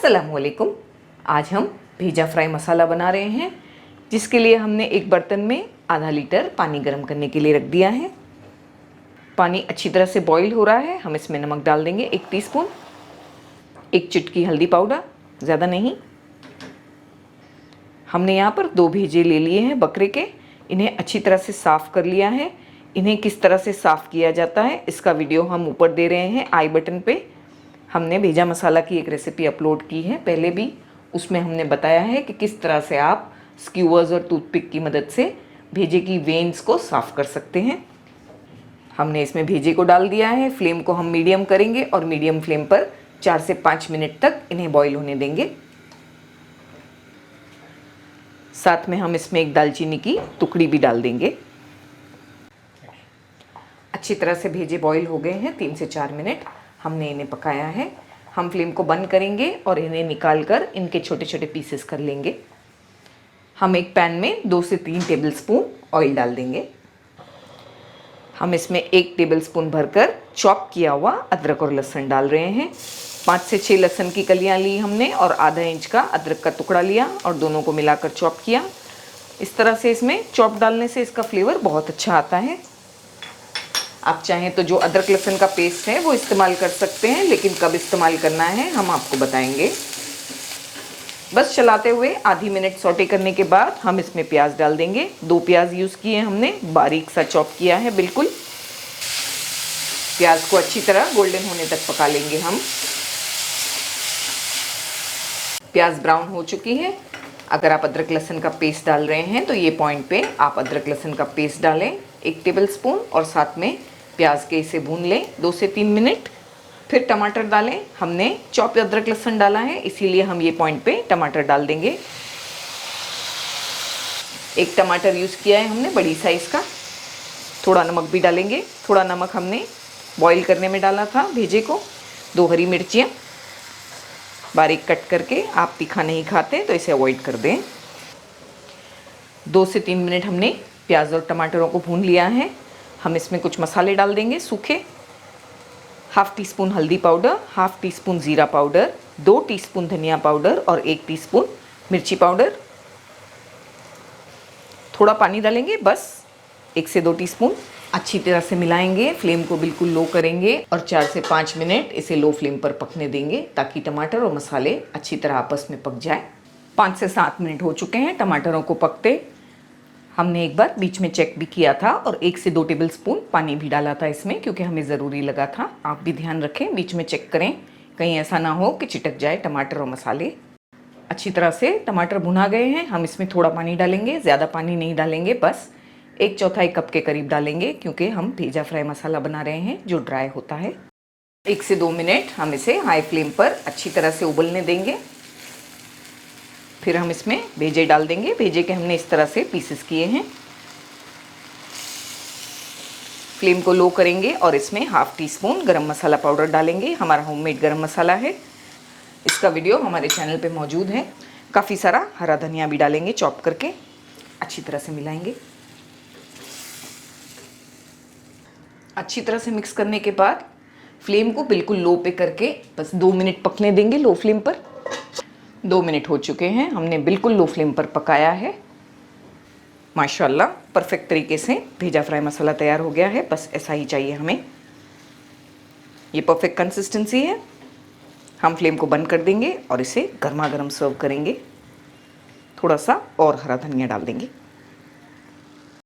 अस्सलामुअलैकुम। आज हम भेजा फ्राई मसाला बना रहे हैं, जिसके लिए हमने एक बर्तन में आधा लीटर पानी गर्म करने के लिए रख दिया है। पानी अच्छी तरह से बॉईल हो रहा है। हम इसमें नमक डाल देंगे 1 टीस्पून, 1 चुटकी हल्दी पाउडर, ज़्यादा नहीं। हमने यहाँ पर 2 भेजे ले लिए हैं बकरे के। इन्हें अच्छी तरह से साफ़ कर लिया है। इन्हें किस तरह से साफ़ किया जाता है इसका वीडियो हम ऊपर दे रहे हैं आई बटन पे। हमने भेजा मसाला की एक रेसिपी अपलोड की है पहले भी, उसमें हमने बताया है कि किस तरह से आप स्क्यूवर्स और टूथपिक की मदद से भेजे की वेन्स को साफ़ कर सकते हैं। हमने इसमें भेजे को डाल दिया है। फ्लेम को हम मीडियम करेंगे और मीडियम फ्लेम पर 4 से 5 मिनट तक इन्हें बॉईल होने देंगे। साथ में हम इसमें एक दालचीनी की टुकड़ी भी डाल देंगे। अच्छी तरह से भेजे बॉईल हो गए हैं। 3 से 4 मिनट हमने इन्हें पकाया है। हम फ्लेम को बंद करेंगे और इन्हें निकाल कर इनके छोटे छोटे पीसेस कर लेंगे। हम एक पैन में 2 से 3 टेबलस्पून ऑयल डाल देंगे। हम इसमें 1 टेबलस्पून भरकर चॉप किया हुआ अदरक और लहसुन डाल रहे हैं। 5 से 6 लहसुन की कलियां ली हमने और आधा इंच का अदरक का टुकड़ा लिया और दोनों को मिलाकर चॉप किया। इस तरह से इसमें चॉप डालने से इसका फ्लेवर बहुत अच्छा आता है। आप चाहें तो जो अदरक लहसुन का पेस्ट है वो इस्तेमाल कर सकते हैं, लेकिन कब इस्तेमाल करना है हम आपको बताएंगे। बस चलाते हुए आधी मिनट सौटे करने के बाद हम इसमें प्याज डाल देंगे। 2 प्याज यूज़ किए हमने, बारीक सा चॉप किया है बिल्कुल। प्याज को अच्छी तरह गोल्डन होने तक पका लेंगे हम। प्याज ब्राउन हो चुकी है। अगर आप अदरक लहसुन का पेस्ट डाल रहे हैं तो ये पॉइंट पे आप अदरक लहसुन का पेस्ट डालें 1 टेबलस्पून और साथ में प्याज के इसे भून लें 2 से 3 मिनट। फिर टमाटर डालें। हमने चॉप अदरक लहसुन डाला है, इसीलिए हम ये पॉइंट पे टमाटर डाल देंगे। 1 टमाटर यूज़ किया है हमने बड़ी साइज़ का। थोड़ा नमक भी डालेंगे। थोड़ा नमक हमने बॉईल करने में डाला था भेजे को। 2 हरी मिर्चियाँ बारीक कट करके, आप तीखा नहीं खाते तो इसे अवॉइड कर दें। 2 से 3 मिनट हमने प्याज और टमाटरों को भून लिया है। हम इसमें कुछ मसाले डाल देंगे सूखे। 1/2 टीस्पून हल्दी पाउडर, 1/2 टीस्पून ज़ीरा पाउडर, 2 टीस्पून धनिया पाउडर और 1 टीस्पून मिर्ची पाउडर। थोड़ा पानी डालेंगे, बस 1 से 2 टीस्पून। अच्छी तरह से मिलाएंगे। फ्लेम को बिल्कुल लो करेंगे और 4 से 5 मिनट इसे लो फ्लेम पर पकने देंगे ताकि टमाटर और मसाले अच्छी तरह आपस में पक जाए। 5 से 7 मिनट हो चुके हैं टमाटरों को पकते। हमने एक बार बीच में चेक भी किया था और 1 से 2 टेबलस्पून पानी भी डाला था इसमें, क्योंकि हमें ज़रूरी लगा था। आप भी ध्यान रखें, बीच में चेक करें, कहीं ऐसा ना हो कि चिटक जाए टमाटर और मसाले। अच्छी तरह से टमाटर भुना गए हैं। हम इसमें थोड़ा पानी डालेंगे, ज़्यादा पानी नहीं डालेंगे, बस 1/4 कप के करीब डालेंगे, क्योंकि हम भेजा फ्राई मसाला बना रहे हैं जो ड्राई होता है। 1 से 2 मिनट हम इसे हाई फ्लेम पर अच्छी तरह से उबलने देंगे। फिर हम इसमें भेजे डाल देंगे। भेजे के हमने इस तरह से पीसेस किए हैं। फ्लेम को लो करेंगे और इसमें 1/2 टीस्पून गरम मसाला पाउडर डालेंगे। हमारा होममेड गरम मसाला है। इसका वीडियो हमारे चैनल पे मौजूद है। काफ़ी सारा हरा धनिया भी डालेंगे चॉप करके। अच्छी तरह से मिलाएंगे। अच्छी तरह से मिक्स करने के बाद फ्लेम को बिल्कुल लो पे करके बस 2 मिनट पकने देंगे लो फ्लेम पर। 2 मिनट हो चुके हैं। हमने बिल्कुल लो फ्लेम पर पकाया है। माशाल्लाह परफेक्ट तरीके से भेजा फ्राई मसाला तैयार हो गया है। बस ऐसा ही चाहिए हमें। ये परफेक्ट कंसिस्टेंसी है। हम फ्लेम को बंद कर देंगे और इसे गर्मा गर्म सर्व करेंगे। थोड़ा सा और हरा धनिया डाल देंगे।